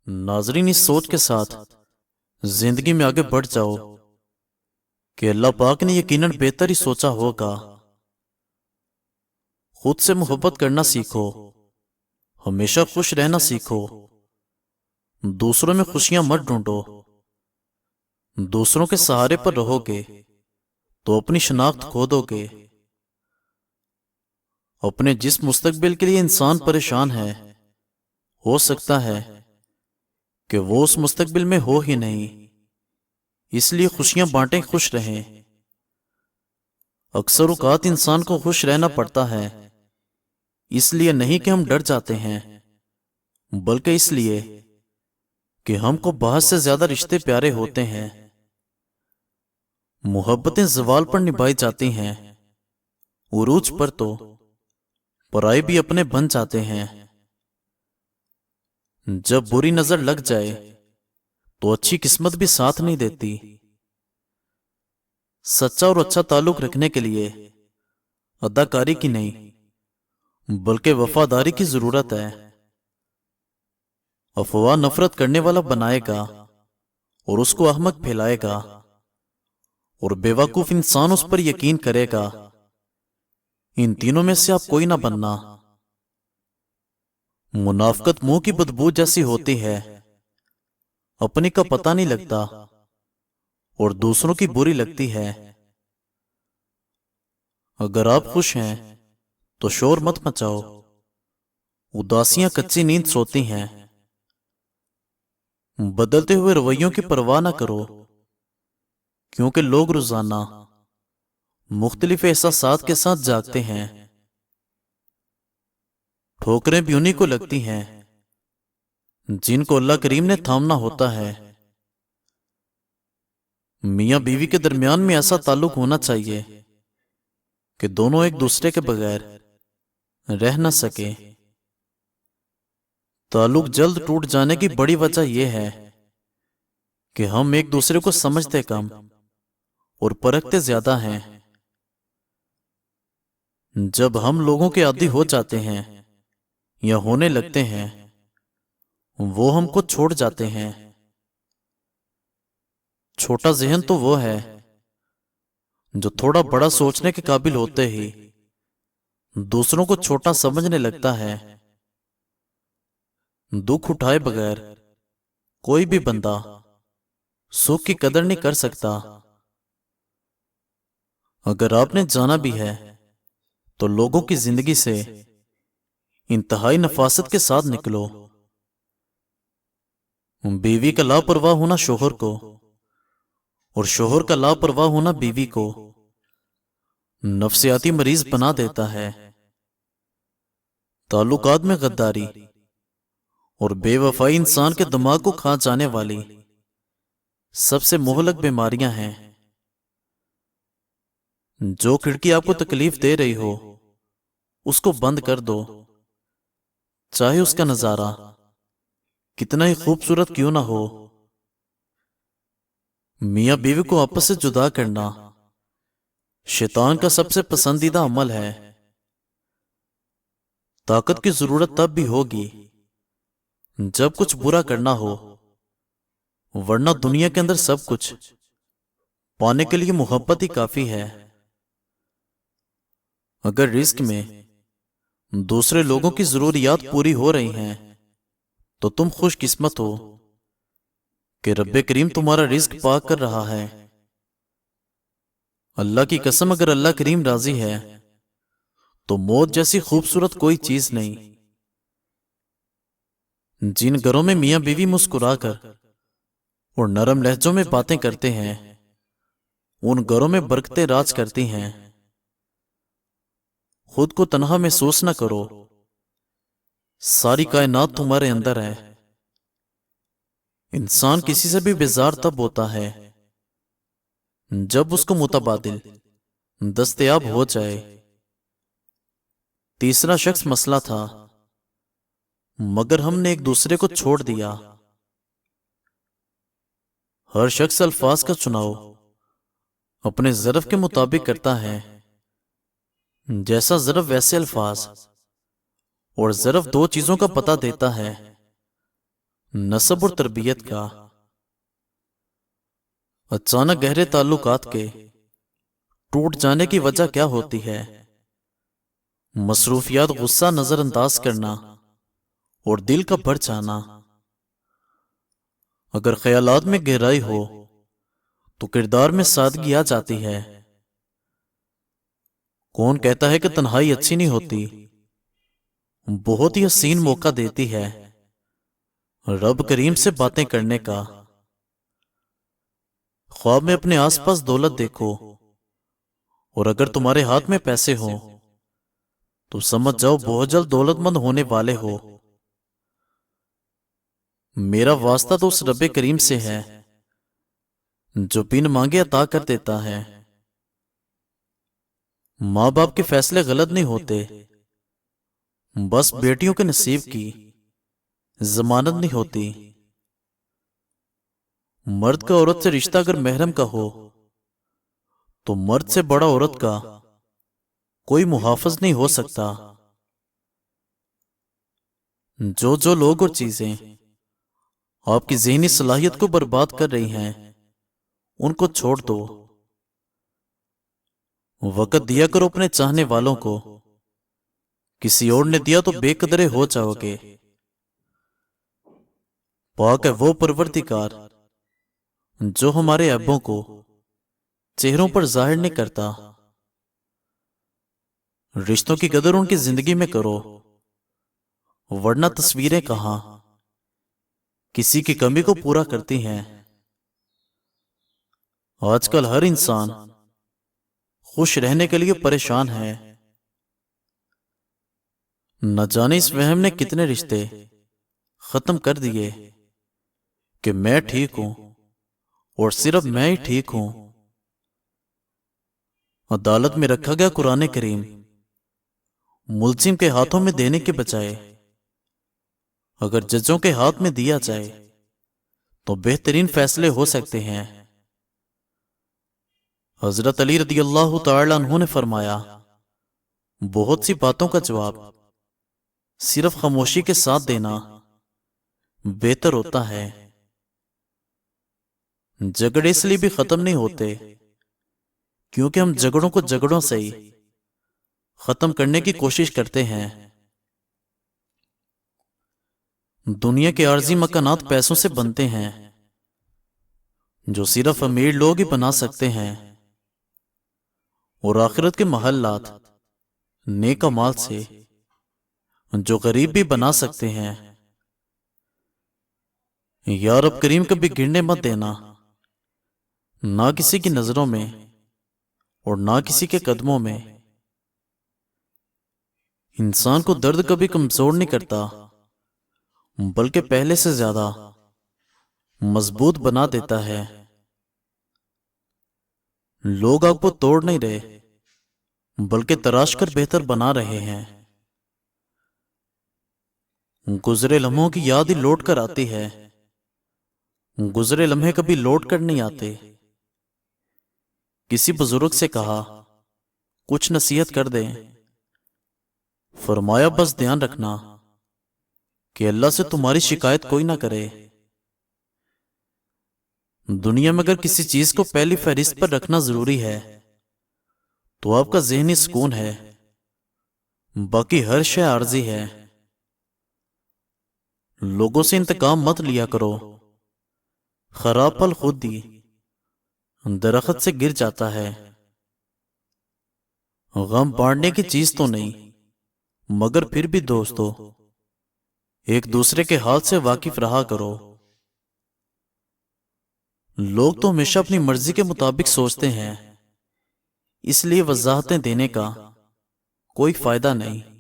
नाजरीन इस सोच के साथ जिंदगी में आगे बढ़ जाओ कि अल्लाह पाक ने यकीनन बेहतर ही सोचा होगा। खुद से मोहब्बत करना सीखो, हमेशा खुश रहना सीखो, दूसरों में खुशियां मत ढूंढो। दूसरों के सहारे पर रहोगे तो अपनी शनाख्त खो दोगे। अपने जिस मुस्तकबिल के लिए इंसान परेशान है, हो सकता है कि वो उस मुस्तकबिल में हो ही नहीं, इसलिए खुशियां बांटें, खुश रहें। अक्सर औकात इंसान को खुश रहना पड़ता है, इसलिए नहीं कि हम डर जाते हैं, बल्कि इसलिए कि हमको बाहर से ज्यादा रिश्ते प्यारे होते हैं। मोहब्बतें ज़वाल पर निभाई जाती हैं, उरूज पर तो पराए भी अपने बन जाते हैं। जब बुरी नजर लग जाए तो अच्छी किस्मत भी साथ नहीं देती। सच्चा और अच्छा ताल्लुक रखने के लिए अदाकारी की नहीं बल्कि वफादारी की जरूरत है। अफवाह नफरत करने वाला बनाएगा और उसको अहमक फैलाएगा, और बेवकूफ इंसान उस पर यकीन करेगा। इन तीनों में से आप कोई ना बनना। मुनाफकत मुंह की बदबू जैसी होती है, अपने का पता नहीं लगता और दूसरों की बुरी लगती है। अगर आप खुश हैं तो शोर मत मचाओ, उदासियां कच्ची नींद सोती हैं। बदलते हुए रवैयों की परवाह ना करो, क्योंकि लोग रोजाना मुख्तलिफ एहसासात के साथ जागते हैं। ठोकरें भी उन्हीं को लगती हैं जिनको अल्लाह करीम ने थामना होता है। मियां बीवी के दरमियान में ऐसा ताल्लुक होना चाहिए कि दोनों एक दूसरे के बगैर रह न सके। ताल्लुक जल्द टूट जाने की बड़ी वजह यह है कि हम एक दूसरे को समझते कम और परखते ज्यादा हैं। जब हम लोगों के आदी हो जाते हैं या होने लगते हैं, वो हमको छोड़ जाते हैं। छोटा जहन तो वो है जो थोड़ा बड़ा सोचने के काबिल होते ही दूसरों को छोटा समझने लगता है। दुख उठाए बगैर कोई भी बंदा सुख की कदर नहीं कर सकता। अगर आपने जाना भी है तो लोगों की जिंदगी से इंतहाई नफासत के साथ निकलो। बीवी का लापरवाह होना शोहर को और शोहर का लापरवाह होना बीवी को नफसियाती मरीज बना देता है। ताल्लुकात में गद्दारी और बेवफाई इंसान के दिमाग को खा जाने वाली सबसे मुहलक बीमारियां हैं। जो खिड़की आपको तकलीफ दे रही हो उसको बंद कर दो, चाहे उसका नजारा कितना ही खूबसूरत क्यों ना हो। मियां बीवी को आपस से जुदा करना शैतान का सबसे पसंदीदा अमल है। ताकत की जरूरत तब भी होगी जब कुछ बुरा करना हो, वरना दुनिया के अंदर सब कुछ पाने के लिए मोहब्बत ही काफी है। अगर रिस्क में दूसरे लोगों की जरूरियात पूरी हो रही हैं तो तुम खुशकिस्मत हो कि रब्बे करीम तुम्हारा रिस्क पाक कर रहा है। अल्लाह की कसम, अगर अल्लाह करीम राजी है तो मौत जैसी खूबसूरत कोई चीज नहीं। जिन घरों में मियां बीवी मुस्कुराकर और नरम लहजों में बातें करते हैं, उन घरों में बरकतें राज करती हैं। खुद को तन्हा महसूस न करो, सारी कायनात तुम्हारे अंदर है। इंसान किसी से भी बेजार तब होता है जब उसको मुतबादिल दस्तयाब हो जाए। तीसरा शख्स मसला था, मगर हमने एक दूसरे को छोड़ दिया। हर शख्स अल्फाज का चुनाव अपने ज़र्फ के मुताबिक करता है। जैसा ज़र्फ वैसे अल्फाज, और ज़र्फ दो चीजों का पता देता है, نسب اور تربیت کا اچانک گہرے تعلقات کے ٹوٹ جانے کی وجہ کیا ہوتی ہے؟ مصروفیات، غصہ نظر انداز کرنا اور دل کا بڑھ جانا۔ اگر خیالات میں گہرائی ہو تو کردار میں سادگی آ جاتی ہے۔ کون کہتا ہے کہ تنہائی اچھی نہیں ہوتی؟ بہت ہی حسین موقع دیتی ہے رب کریم سے باتیں کرنے کا۔ خواب میں اپنے آس پاس دولت دیکھو، اور اگر تمہارے ہاتھ میں پیسے ہوں تو سمجھ جاؤ بہت جلد دولت مند ہونے والے ہو۔ میرا واسطہ تو اس رب کریم سے ہے جو بن مانگے عطا کر دیتا ہے۔ ماں باپ کے فیصلے غلط نہیں ہوتے، بس بیٹیوں کے نصیب کی ضمانت نہیں ہوتی۔ مرد کا عورت سے رشتہ اگر محرم کا ہو تو مرد سے بڑا عورت کا کوئی محافظ نہیں ہو سکتا۔ جو لوگ اور چیزیں آپ کی ذہنی صلاحیت کو برباد کر رہی ہیں ان کو چھوڑ دو۔ وقت دیا کرو اپنے چاہنے والوں کو، کسی اور نے دیا تو بے قدرے ہو جاؤ گے۔ پاک ہے وہ پروردگار جو ہمارے عیبوں کو چہروں پر ظاہر نہیں کرتا۔ رشتوں کی قدر ان کی زندگی میں کرو، ورنہ تصویریں کہاں کسی کی کمی کو پورا کرتی ہیں۔ آج کل ہر انسان خوش رہنے کے لیے پریشان ہے۔ نہ جانے اس وہم نے کتنے رشتے ختم کر دیے کہ میں ٹھیک ہوں اور صرف میں ہی ٹھیک ہوں۔ عدالت میں رکھا گیا قرآن کریم ملزم کے ہاتھوں میں دینے کے بجائے اگر ججوں کے ہاتھ میں دیا جائے تو بہترین فیصلے ہو سکتے ہیں۔ حضرت علی رضی اللہ تعالی عنہ نے فرمایا، بہت سی باتوں کا جواب صرف خاموشی کے ساتھ دینا بہتر ہوتا ہے۔ جھگڑے اس لیے بھی ختم نہیں ہوتے کیونکہ ہم جھگڑوں کو جھگڑوں سے ہی ختم کرنے کی کوشش کرتے ہیں۔ دنیا کے عارضی مکانات پیسوں سے بنتے ہیں جو صرف امیر لوگ ہی بنا سکتے ہیں، اور آخرت کے محلات نیک اعمال سے جو غریب بھی بنا سکتے ہیں۔ یا رب کریم کبھی گرنے مت دینا، نہ کسی کی نظروں میں اور نہ کسی کے قدموں میں۔ انسان کو درد کبھی کمزور نہیں کرتا بلکہ پہلے سے زیادہ مضبوط بنا دیتا ہے۔ لوگ آپ کو توڑ نہیں رہے بلکہ تراش کر بہتر بنا رہے ہیں۔ گزرے لمحوں کی یاد ہی لوٹ کر آتی ہے، گزرے لمحے کبھی لوٹ کر نہیں آتے۔ کسی بزرگ سے کہا کچھ نصیحت کر دیں، فرمایا بس دھیان رکھنا کہ اللہ سے تمہاری شکایت کوئی نہ کرے۔ دنیا میں اگر کسی چیز کو پہلی فہرست پر رکھنا ضروری ہے تو آپ کا ذہنی سکون ہے، باقی ہر شے عارضی ہے۔ لوگوں سے انتقام مت لیا کرو، خراب پھل خود ہی درخت سے گر جاتا ہے۔ غم بانٹنے کی چیز تو نہیں، مگر پھر بھی دوستو ایک دوسرے کے حال سے واقف رہا کرو۔ لوگ تو ہمیشہ اپنی مرضی کے مطابق سوچتے ہیں، اس لیے وضاحتیں دینے کا کوئی فائدہ نہیں۔